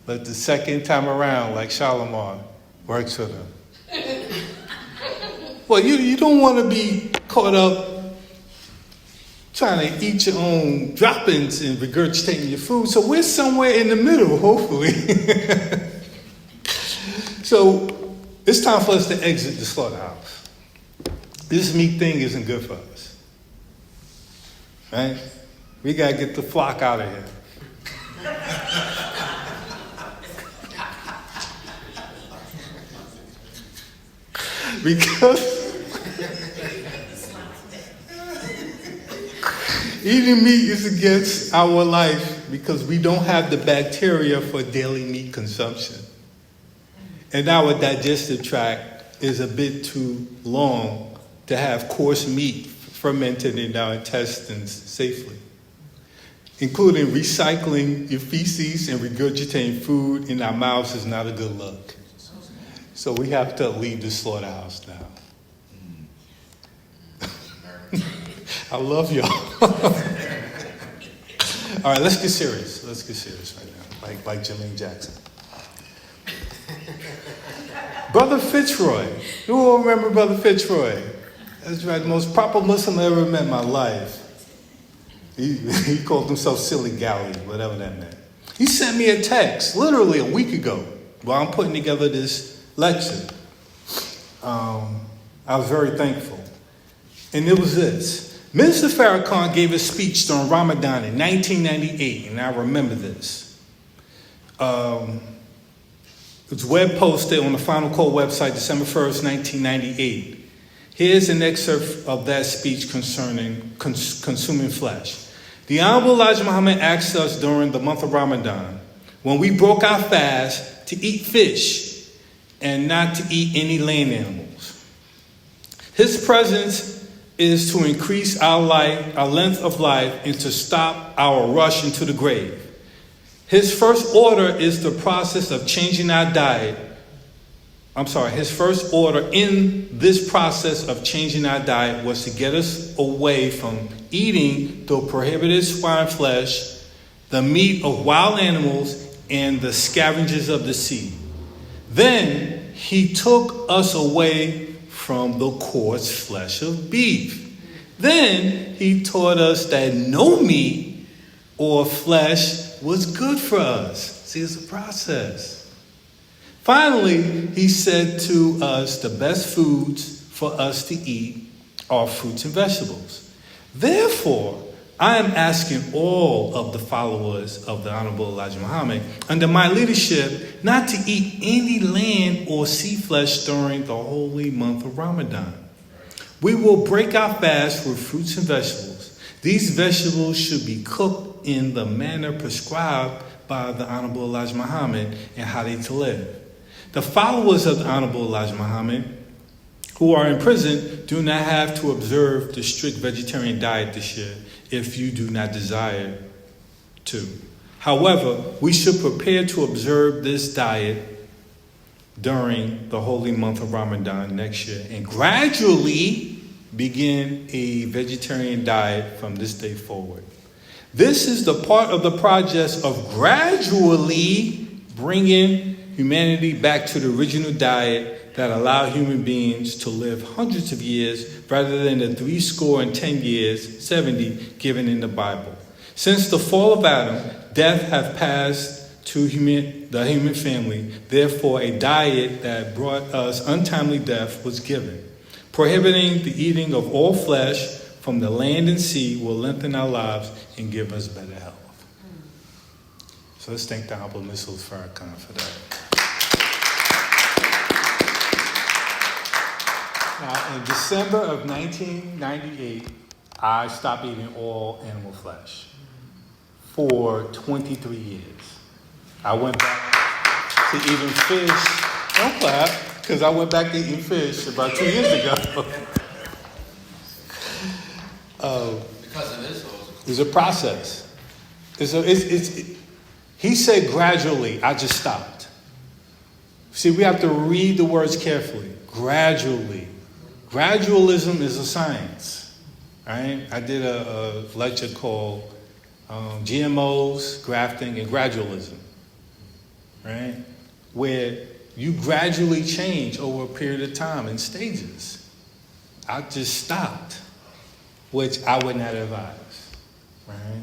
But the second time around, like Shalimar, works for them. Well, you don't want to be caught up trying to eat your own droppings and regurgitating your food. So we're somewhere in the middle, hopefully. So it's time for us to exit the slaughterhouse. This meat thing isn't good for us. Right? We got to get the flock out of here. Because eating meat is against our life because we don't have the bacteria for daily meat consumption. And our digestive tract is a bit too long to have coarse meat fermented in our intestines safely. Including recycling your feces and regurgitating food in our mouths is not a good look. So we have to leave the slaughterhouse now. I love y'all. All right, let's get serious. Let's get serious right now, like Jermaine Jackson. Brother Fitzroy. Who will remember Brother Fitzroy? That's right, the most proper Muslim I ever met in my life. He called himself Silly Galley, whatever that meant. He sent me a text literally a week ago while I'm putting together this lecture. I was very thankful. And it was this. Minister Farrakhan gave a speech during Ramadan in 1998, and I remember this. It was web posted on the Final Call website December 1st, 1998. Here's an excerpt of that speech concerning consuming flesh. The Honorable Elijah Muhammad asked us during the month of Ramadan, when we broke our fast, to eat fish and not to eat any land animals. His presence is to increase our length of life, and to stop our rush into the grave. His first order is the process of changing our diet. His first order in this process of changing our diet was to get us away from eating the prohibited swine flesh, the meat of wild animals, and the scavengers of the sea. Then he took us away from the coarse flesh of beef. Then he taught us that no meat or flesh was good for us. See, it's a process. Finally, he said to us the best foods for us to eat are fruits and vegetables. Therefore, I am asking all of the followers of the Honorable Elijah Muhammad under my leadership not to eat any land or sea flesh during the holy month of Ramadan. We will break our fast with fruits and vegetables. These vegetables should be cooked in the manner prescribed by the Honorable Elijah Muhammad and how they to live. The followers of the Honorable Elijah Muhammad who are in prison do not have to observe the strict vegetarian diet this year if you do not desire to. However, we should prepare to observe this diet during the holy month of Ramadan next year and gradually begin a vegetarian diet from this day forward. This is the part of the process of gradually bringing humanity back to the original diet that allowed human beings to live hundreds of years rather than the 70 years given in the Bible. Since the fall of Adam, death has passed to the human family. Therefore, a diet that brought us untimely death was given. Prohibiting the eating of all flesh from the land and sea will lengthen our lives and give us better health. So let's thank the Honorable Mrs. Farrakhan for that. Now, in December of 1998, I stopped eating all animal flesh for 23 years. I went back to eating fish. Don't clap, because I went back to eating fish about 2 years ago. Because of this, It's a process. He said gradually, I just stopped. See, we have to read the words carefully. Gradually. Gradualism is a science. Right? I did a lecture called GMOs, Grafting, and Gradualism. right? Where you gradually change over a period of time in stages. I just stopped, which I would not advise, right?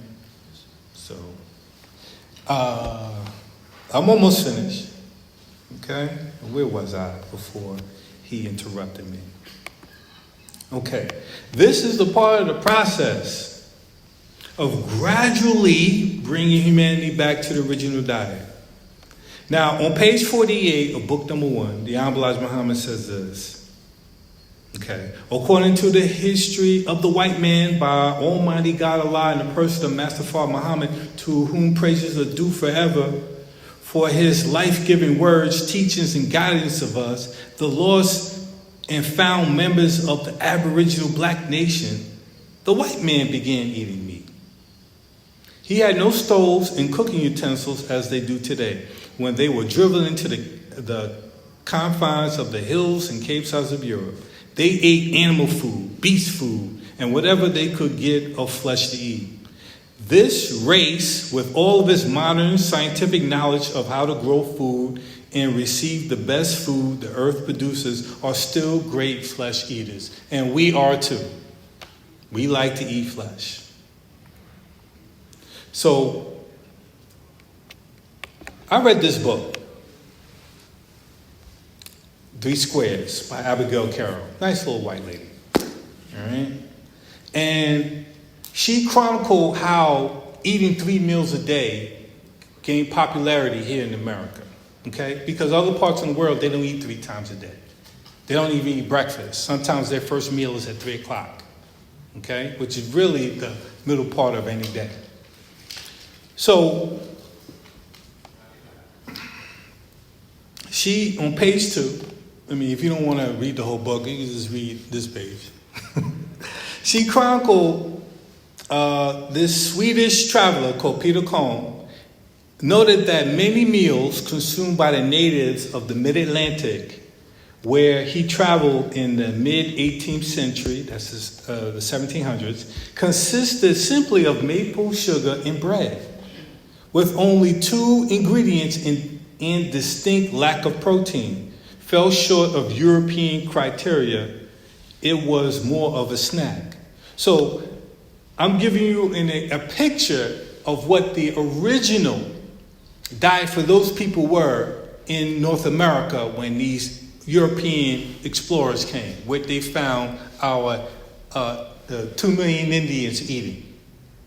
So, I'm almost finished, okay? Where was I before he interrupted me? Okay, this is the part of the process of gradually bringing humanity back to the original diet. Now, on page 48 of book number 1, the Honorable Elijah Muhammad says this. Okay, according to the history of the white man by Almighty God Allah in the person of Master Father Muhammad, to whom praises are due forever, for his life-giving words, teachings, and guidance of us, the lost and found members of the aboriginal black nation, the white man began eating meat. He had no stoves and cooking utensils as they do today, when they were driven into the confines of the hills and cape sides of Europe. They ate animal food, beast food, and whatever they could get of flesh to eat. This race, with all of its modern scientific knowledge of how to grow food and receive the best food the earth produces, are still great flesh eaters. And we are too. We like to eat flesh. So, I read this book, 3 Squares by Abigail Carroll. Nice little white lady. All right? And she chronicled how eating 3 meals a day gained popularity here in America. Okay? Because other parts of the world, they don't eat 3 times a day. They don't even eat breakfast. Sometimes their first meal is at 3 o'clock. Okay? Which is really the middle part of any day. So, she, on page 2, if you don't want to read the whole book, you can just read this page. She chronicled this Swedish traveler called Peter Kohn noted that many meals consumed by the natives of the mid-Atlantic, where he traveled in the mid-18th century, that's the 1700s, consisted simply of maple sugar and bread, with only 2 ingredients and distinct lack of protein. Fell short of European criteria. It was more of a snack. So I'm giving you a picture of what the original diet for those people were in North America when these European explorers came, what they found our the 2 million Indians eating.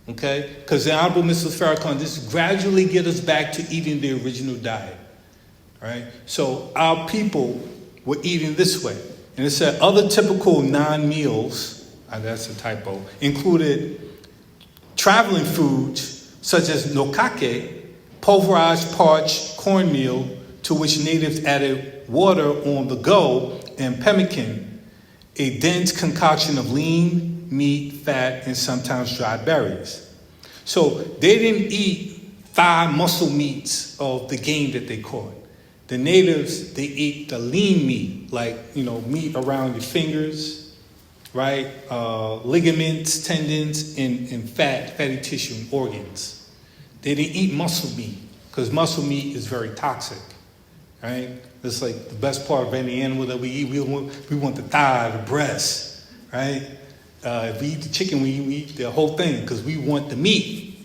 Okay? Because the Honorable Mr. Farrakhan, this gradually get us back to eating the original diet. Right? So our people were eating this way. And it said other typical non-meals, that's a typo, included traveling foods such as nokake, pulverized parched cornmeal, to which natives added water on the go, and pemmican, a dense concoction of lean meat, fat, and sometimes dried berries. So they didn't eat thigh muscle meats of the game that they caught. The natives, they eat the lean meat, like, meat around your fingers, right? Ligaments, tendons, and fatty tissue and organs. They didn't eat muscle meat, because muscle meat is very toxic, right? It's like the best part of any animal that we eat. We want the thigh, the breast, right? If we eat the chicken, we eat the whole thing, because we want the meat.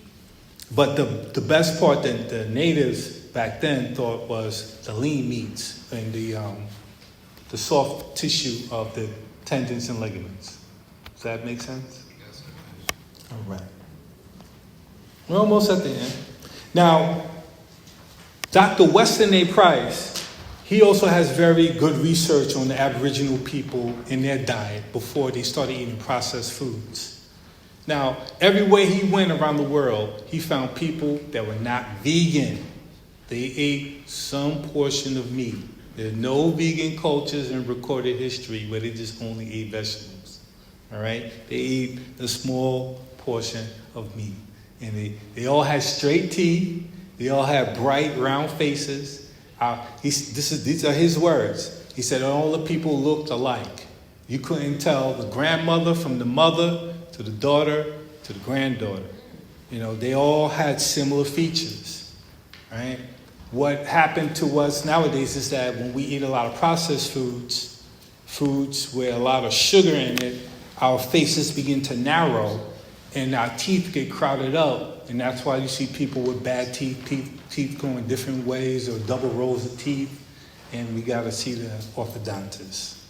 But the best part that the natives back then thought was the lean meats and the soft tissue of the tendons and ligaments. Does that make sense? Yes. All right. We're almost at the end. Now, Dr. Weston A. Price, he also has very good research on the Aboriginal people in their diet before they started eating processed foods. Now, everywhere he went around the world, he found people that were not vegan. They ate some portion of meat. There are no vegan cultures in recorded history where they just only ate vegetables. All right? They ate a small portion of meat. And they all had straight teeth. They all had bright, round faces. These are his words. He said all the people looked alike. You couldn't tell the grandmother from the mother to the daughter to the granddaughter. They all had similar features. Right? what happened to us nowadays is that when we eat a lot of processed foods, foods with a lot of sugar in it, our faces begin to narrow and our teeth get crowded up. And that's why you see people with bad teeth going different ways or double rows of teeth. And we got to see the orthodontist.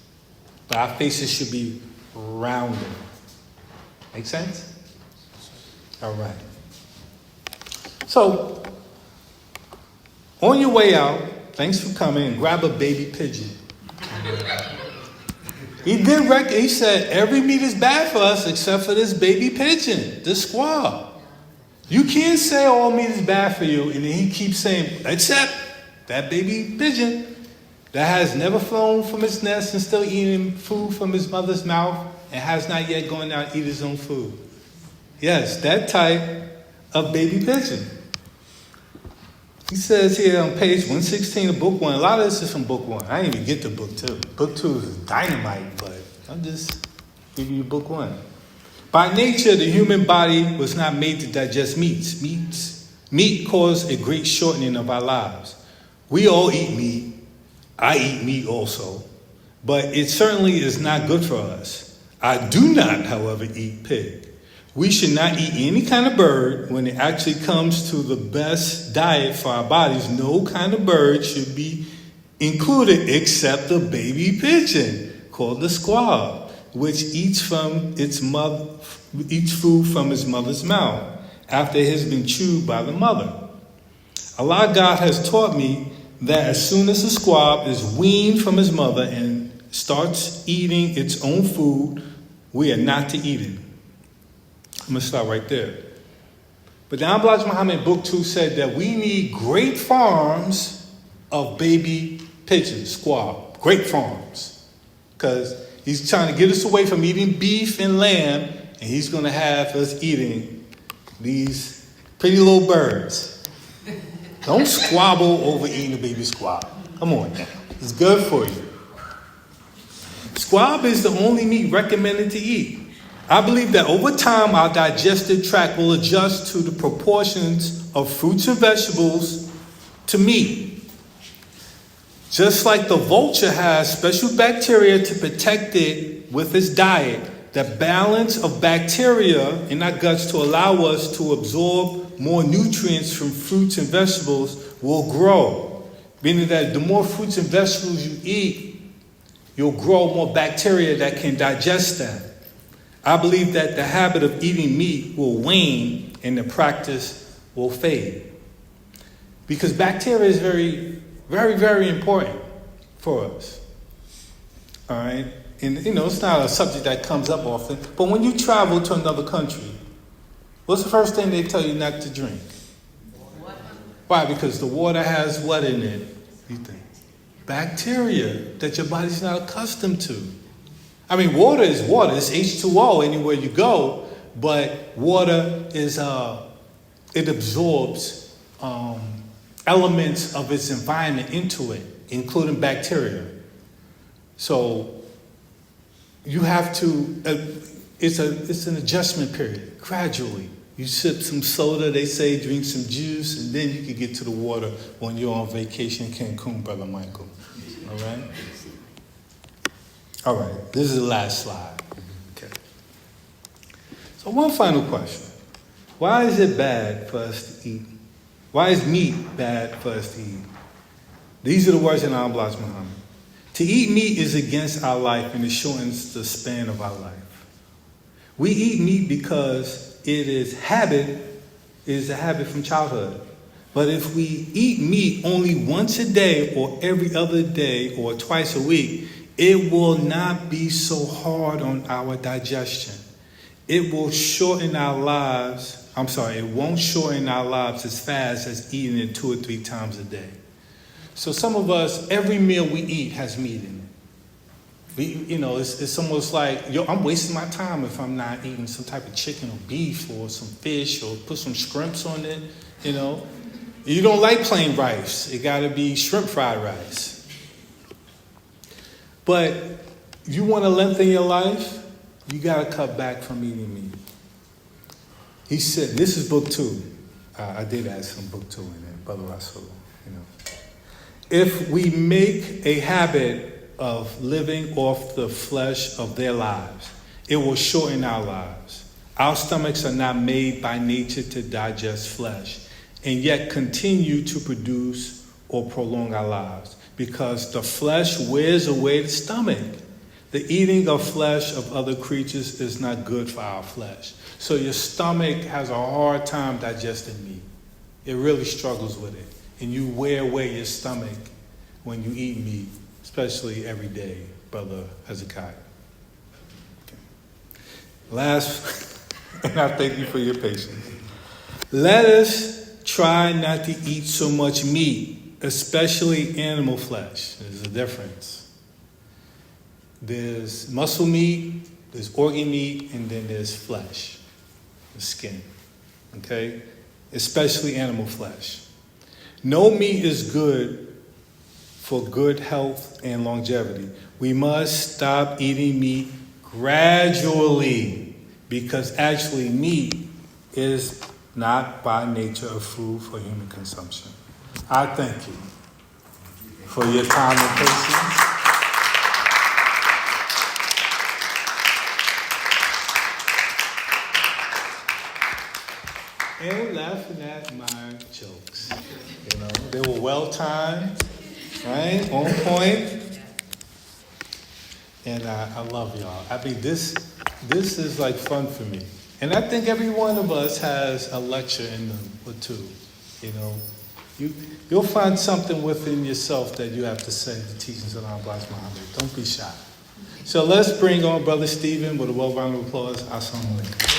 But our faces should be rounded. Make sense? All right. So, on your way out, thanks for coming, and grab a baby pigeon. He said, every meat is bad for us except for this baby pigeon, this squab. You can't say all meat is bad for you, and then he keeps saying, except that baby pigeon that has never flown from its nest and still eating food from his mother's mouth and has not yet gone out and eat his own food. Yes, that type of baby pigeon. He says here on page 116 of book 1, a lot of this is from book 1. I didn't even get to book 2. Book 2 is dynamite, but I'm just giving you book 1. By nature, the human body was not made to digest meats. Meat caused a great shortening of our lives. We all eat meat. I eat meat also. But it certainly is not good for us. I do not, however, eat pig. We should not eat any kind of bird. When it actually comes to the best diet for our bodies, no kind of bird should be included except the baby pigeon called the squab, which eats food from his mother's mouth after it has been chewed by the mother. Allah God has taught me that as soon as the squab is weaned from his mother and starts eating its own food, we are not to eat it. I'm going to stop right there. But the Honorable Elijah Muhammad Book 2 said that we need great farms of baby pigeons, squab. Great farms. Because he's trying to get us away from eating beef and lamb, and he's going to have us eating these pretty little birds. Don't squabble over eating a baby squab. Come on now. It's good for you. Squab is the only meat recommended to eat. I believe that over time, our digestive tract will adjust to the proportions of fruits and vegetables to meat. Just like the vulture has special bacteria to protect it with its diet, the balance of bacteria in our guts to allow us to absorb more nutrients from fruits and vegetables will grow. Meaning that the more fruits and vegetables you eat, you'll grow more bacteria that can digest them. I believe that the habit of eating meat will wane and the practice will fade. Because bacteria is very, very, very important for us. All right? And, it's not a subject that comes up often. But when you travel to another country, what's the first thing they tell you not to drink? Water. Why? Because the water has what in it, you think? Bacteria that your body's not accustomed to. I mean, water is water. It's H2O anywhere you go. But water is, it absorbs elements of its environment into it, including bacteria. So you have to, it's an adjustment period, gradually. You sip some soda, they say, drink some juice, and then you can get to the water when you're on vacation in Cancun, Brother Michael. All right? All right, this is the last slide. Okay. So one final question. Why is it bad for us to eat? Why is meat bad for us to eat? These are the words in Honorable Elijah Muhammad. To eat meat is against our life and it shortens the span of our life. We eat meat because it is a habit from childhood. But if we eat meat only once a day or every other day or twice a week, it will not be so hard on our digestion. It will shorten our lives. It won't shorten our lives as fast as eating it 2 or 3 times a day. So some of us, every meal we eat has meat in it. It's almost like, I'm wasting my time if I'm not eating some type of chicken or beef or some fish or put some shrimps on it, You don't like plain rice. It got to be shrimp fried rice. But you want to lengthen your life, you got to cut back from eating meat. He said, this is book 2. I did add some book 2 in there, Brother Russell. You know, if we make a habit of living off the flesh of their lives, it will shorten our lives. Our stomachs are not made by nature to digest flesh, and yet continue to produce or prolong our lives, because the flesh wears away the stomach. The eating of flesh of other creatures is not good for our flesh. So your stomach has a hard time digesting meat. It really struggles with it. And you wear away your stomach when you eat meat, especially every day, Brother Hezekiah. Okay. Last, and I thank you for your patience. Let us try not to eat so much meat, especially animal flesh. There's a difference. There's muscle meat, there's organ meat, and then there's flesh, the skin, okay? Especially animal flesh. No meat is good for good health and longevity. We must stop eating meat gradually, because actually meat is not by nature a food for human consumption. I thank you for your time and patience. And laughing at my jokes. You know, they were well timed, right? On point. And I love y'all. I mean, this is like fun for me. And I think every one of us has a lecture in them or two. You know, you'll find something within yourself that you have to say, the teachings of Al-Baz Muhammad. Don't be shy. So let's bring on Brother Stephen with a well-rounded applause. Assalamu alaikum.